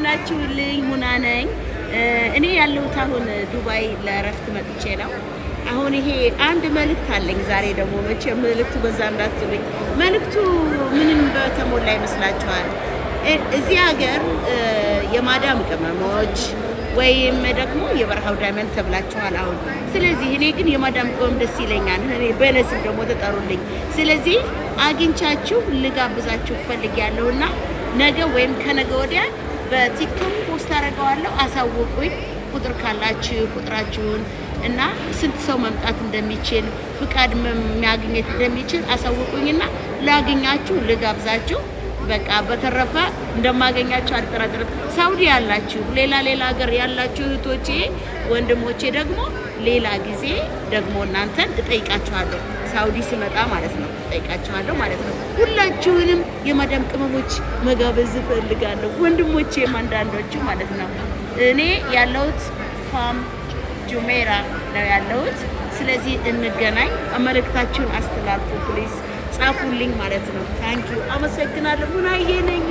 እንደምናችሁልኝ ሙና ነኝ። እኔ ያለሁት አሁን ዱባይ ለእረፍት መጥቼ ነው። አሁን ይሄ አንድ መልእክት አለኝ ዛሬ ደግሞ መቼም መልእክቱ በዛ እንዳትሉኝ። መልእክቱ ምንም በተሞላ ይመስላችኋል? እዚህ ሀገር የማዳም ቅመሞች ወይም ደግሞ የበረሃው ዳይመንድ ተብላችኋል አሁን። ስለዚህ እኔ ግን የማዳም ቅመም ደስ ይለኛል። እኔ በነስም ደግሞ ተጠሩልኝ። ስለዚህ አግኝቻችሁ ልጋብዛችሁ ፈልጊያለሁና ነገ ወይም ከነገ ወዲያ በቲክቶክ ፖስት አደርገዋለሁ። አሳውቁኝ ቁጥር ካላችሁ ቁጥራችሁን እና ስንት ሰው መምጣት እንደሚችል ፍቃድ ማግኘት እንደሚችል አሳውቁኝና ላገኛችሁ ልጋብዛችሁ። በቃ በተረፈ እንደማገኛችሁ አልጠራጠርም። ሳውዲ ያላችሁ ሌላ ሀገር ያላችሁ እህቶቼ ወንድሞቼ ደግሞ ሌላ ጊዜ ደግሞ እናንተን እጠይቃችኋለሁ። ሳውዲ ስመጣ ማለት ነው እጠይቃችኋለሁ ማለት ነው። ሁላችሁንም የማዳም ቅመሞች መጋበዝ እፈልጋለሁ። ወንድሞቼም አንዳንዶቹ ማለት ነው። እኔ ያለሁት ፋም ጁሜራ ነው ያለሁት። ስለዚህ እንገናኝ። መልእክታችሁን አስተላልፉ ፕሊዝ፣ ጻፉልኝ ማለት ነው። ታንኪዩ አመሰግናለሁ። ሙናዬ ነኝ።